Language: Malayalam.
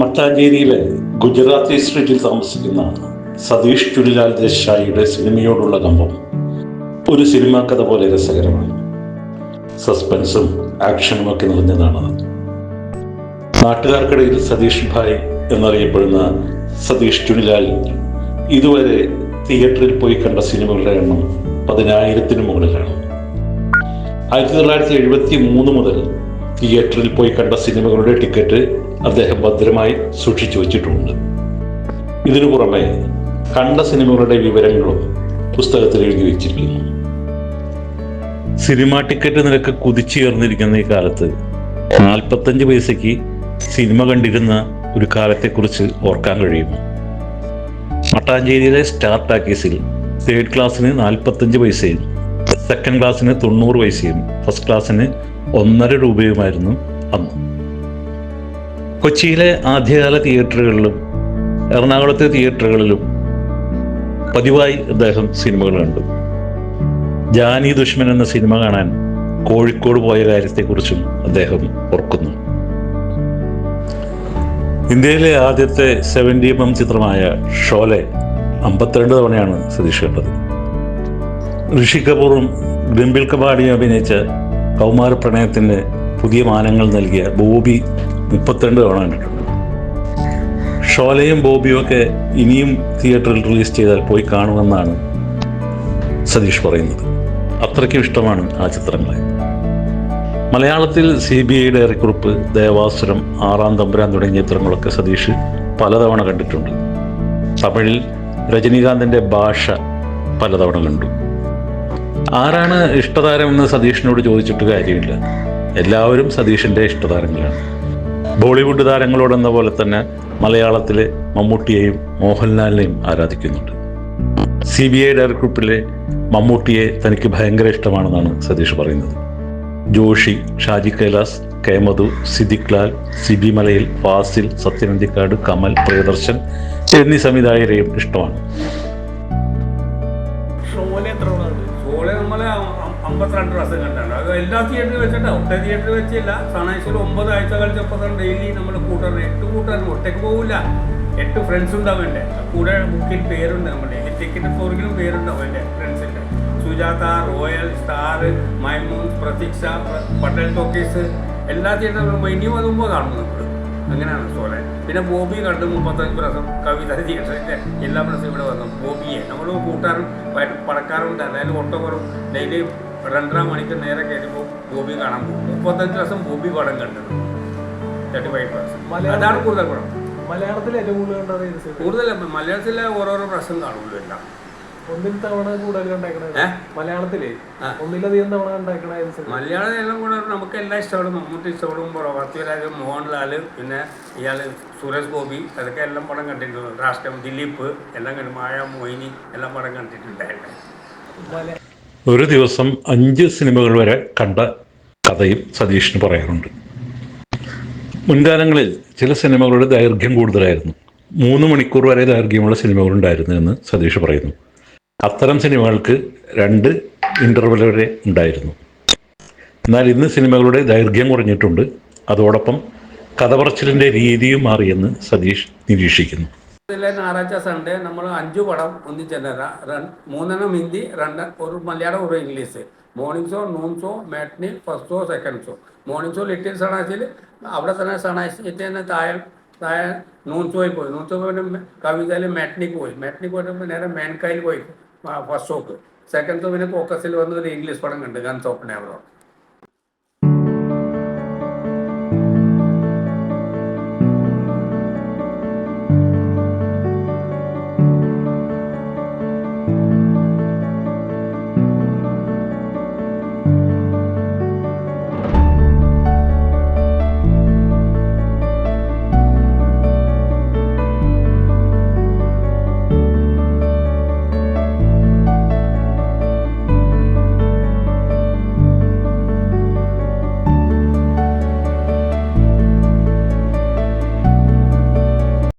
മട്ടാഞ്ചേരിയിലെ ഗുജറാത്തി സ്ട്രീറ്റിൽ താമസിക്കുന്ന സതീഷ് ചുനിലാൽ ദേശായിയുടെ സിനിമയോടുള്ള കമ്പം ഒരു സിനിമാ കഥ പോലെ രസകരമാണ്. സസ്പെൻസും ആക്ഷനും ഒക്കെ നിറഞ്ഞതാണ്. നാട്ടുകാർക്കിടയിൽ സതീഷ് ഭായ് എന്നറിയപ്പെടുന്ന സതീഷ് ചുനിലാൽ ഇതുവരെ തിയേറ്ററിൽ പോയി കണ്ട സിനിമകളുടെ എണ്ണം 10,000-ന് മുകളിലാണ്. 1973 മുതൽ തിയേറ്ററിൽ പോയി കണ്ട സിനിമകളുടെ ടിക്കറ്റ് അദ്ദേഹം ഭദ്രമായി സൂക്ഷിച്ചു വച്ചിട്ടുണ്ട്. ഇതിനു പുറമെ കണ്ട സിനിമകളുടെ വിവരങ്ങളും പുസ്തകത്തിൽ എഴുതി വച്ചിരിക്കുന്നു. സിനിമാ ടിക്കറ്റ് നിരക്ക് കുതിച്ചുയർന്നിരിക്കുന്ന ഈ കാലത്ത് 45 പൈസയ്ക്ക് സിനിമ കണ്ടിരുന്ന ഒരു കാലത്തെക്കുറിച്ച് ഓർക്കാൻ കഴിയും. മട്ടാഞ്ചേരിയിലെ സ്റ്റാർ ടാക്കീസിൽ തേർഡ് ക്ലാസ്സിന് 45 പൈസയും സെക്കൻഡ് ക്ലാസ്സിന് 90 പൈസയും ഫസ്റ്റ് ക്ലാസ്സിന് 1.5 രൂപയുമായിരുന്നു അന്ന്. കൊച്ചിയിലെ ആദ്യകാല തിയേറ്ററുകളിലും എറണാകുളത്തെ തിയേറ്ററുകളിലും പതിവായി അദ്ദേഹം സിനിമകൾ കണ്ടു. ജാനി ദുഷ്മൻ എന്ന സിനിമ കാണാൻ കോഴിക്കോട് പോയ കാര്യത്തെക്കുറിച്ചും അദ്ദേഹം ഓർക്കുന്നു. ഇന്ത്യയിലെ ആദ്യത്തെ 70mm ചിത്രമായ ഷോലെ 52 തവണയാണ് സതീഷ് കണ്ടത്. ഋഷി കപൂറും ഡിംപിൾ കപാഡിയും അഭിനയിച്ച കൗമാര പ്രണയത്തിന് പുതിയ മാനങ്ങൾ നൽകിയ ബോബി 32 തവണ കണ്ടിട്ടുണ്ട്. ഷോലയും ബോബിയും ഒക്കെ ഇനിയും തിയേറ്ററിൽ റിലീസ് ചെയ്താൽ പോയി കാണുമെന്നാണ് സതീഷ് പറയുന്നത്. അത്രയ്ക്കും ഇഷ്ടമാണ് ആ ചിത്രങ്ങളെ. മലയാളത്തിൽ CBI ഡയറിക്കുറിപ്പ്, ദേവാസുരം, ആറാം തമ്പുരാൻ തുടങ്ങിയ ചിത്രങ്ങളൊക്കെ സതീഷ് പലതവണ കണ്ടിട്ടുണ്ട്. തമിഴിൽ രജനീകാന്തിൻ്റെ ഭാഷ പലതവണ കണ്ടു. ആരാണ് ഇഷ്ടതാരമെന്ന് സതീഷിനോട് ചോദിച്ചിട്ട് കാര്യമില്ല. എല്ലാവരും സതീഷിൻ്റെ ഇഷ്ടതാരങ്ങളാണ്. ബോളിവുഡ് താരങ്ങളോടെന്ന പോലെ തന്നെ മലയാളത്തിലെ മമ്മൂട്ടിയെയും മോഹൻലാലിനെയും ആരാധിക്കുന്നുണ്ട്. CBI ഡയറിക്കുറിപ്പിലെ മമ്മൂട്ടിയെ തനിക്ക് ഭയങ്കര ഇഷ്ടമാണെന്നാണ് സതീഷ് പറയുന്നത്. ജോഷി, ഷാജി കൈലാസ്, കെ മധു, സിദ്ദിഖ് ലാൽ, സിബി മലയിൽ, ഫാസിൽ, സത്യനന്ദിക്കാട്, കമൽ, പ്രിയദർശൻ എന്നീ സംവിധായകരെയും ഇഷ്ടമാണ്. ഷോളെ നമ്മൾ 52 പ്രാവശ്യം കണ്ടാണ്. അത് എല്ലാ തിയേറ്ററിൽ വെച്ചിട്ടാണ്. ഒറ്റ തിയേറ്ററിൽ വെച്ചില്ല. സണൈസിൽ 9 ആഴ്ച കളിച്ചപ്പോൾ ഡെയിലി നമ്മൾ കൂട്ടറിന് 8 കൂട്ടറിന് ഒറ്റയ്ക്ക് പോകില്ല. 8 ഫ്രണ്ട്സ് ഉണ്ടാവും. എൻ്റെ കൂടെ ബുക്കിൽ പേരുണ്ട്. നമ്മുടെ ടിക്കറ്റ് ഫോറിലും പേരുണ്ടാവും എൻ്റെ ഫ്രണ്ട്സിൻ്റെ. സുജാത, റോയൽ, സ്റ്റാർ, മൈമൂൺ, പ്രതീക്ഷ, പട്ടേൽ ടോക്കീസ് എല്ലാ തിയേറ്ററിലും ഇനിയും അതുമ്പോൾ കാണും നമ്മൾ. അങ്ങനെയാണ് ഷോളെ. പിന്നെ ബോബി കണ്ട് 35 പ്രാവശ്യം കവിത തിയേറ്ററിൻ്റെ എല്ലാ പ്രാവശ്യം ഇവിടെ വന്നു. ബോബിയെ നമ്മൾ കൂട്ടാറും പടക്കാറുണ്ട്. അതായത് ഓട്ടോകറും ഡെയിലി 2.5 മണിക്ക് നേരെ കയറ്റുമ്പോൾ ബോബി കാണാൻ പോകും. 35 പ്രാവശ്യം ബോബി പടം കണ്ടത്. 35 പ്രാവശ്യം. അതാണ് കൂടുതൽ പടം. മലയാളത്തിൽ ഏറ്റവും കൂടുതൽ മലയാളത്തിലെ ഓരോരോ പ്രാവശ്യം കാണുള്ളൂ. എല്ലാം തവണ കൂടുതൽ കണ്ടേക്കണേ മലയാളത്തിലെ ഒന്നിലധികം തവണ കണ്ടേക്കണേ. മലയാളം എല്ലാം കൂടെ നമുക്ക് എല്ലാം ഇഷ്ടപ്പെടും. മമ്മൂട്ടി ഇഷ്ടപ്പെടും, പൃഥ്വിരാജ്, മോഹൻലാൽ, പിന്നെ ഇയാൾ സുരേഷ് ഗോപി, അതൊക്കെ എല്ലാം പടം കണ്ടിട്ടുണ്ട്. രാഷ്ട്രം, ദിലീപ് എല്ലാം കണ്ടു. മായ, മൊയ്നി എല്ലാം പടം കണ്ടിട്ടുണ്ടായിരുന്നു. ഒരു ദിവസം 5 സിനിമകൾ വരെ കണ്ട കഥയും സതീഷിന് പറയാറുണ്ട്. മുൻകാലങ്ങളിൽ ചില സിനിമകളുടെ ദൈർഘ്യം കൂടുതലായിരുന്നു. 3 മണിക്കൂർ വരെ ദൈർഘ്യമുള്ള സിനിമകളുണ്ടായിരുന്നു എന്ന് സതീഷ് പറയുന്നു. അത്തരം സിനിമകൾക്ക് 2 ഇൻ്റർവെൽ വരെ ഉണ്ടായിരുന്നു. എന്നാൽ ഇന്ന് സിനിമകളുടെ ദൈർഘ്യം കുറഞ്ഞിട്ടുണ്ട്. അതോടൊപ്പം കഥ പറച്ചിലിൻ്റെ രീതിയും മാറിയെന്ന് സതീഷ് നിരീക്ഷിക്കുന്നു. ഞായറാഴ്ച സൺഡേ നമ്മൾ 5 പടം ഒന്നിച്ചെന്നേരാ. 3 Hindi, 1 Malayalam, 1 English. Morning show, noon show, matinee, first show, second show. Morning show little സണാസിൽ അവിടെ തന്നെ സണാസിൽ തന്നെ താഴെ നൂൺ ഷോയിൽ പോയി. നൂൺ ഷോ പിന്നെ കവിതയിൽ മാറ്റ്നിക്ക് പോയി. മാറ്റ്നിക്ക് പോയിട്ട് നേരെ മേൻകായിൽ പോയി ഫസ്റ്റ് ഷോക്ക്. സെക്കൻഡ് ഷോ പിന്നെ ഫോക്കസിൽ വന്ന് ഒരു ഇംഗ്ലീഷ് പടം കണ്ട് ഗൺസ് ഓപ്പൺ ആവറോ.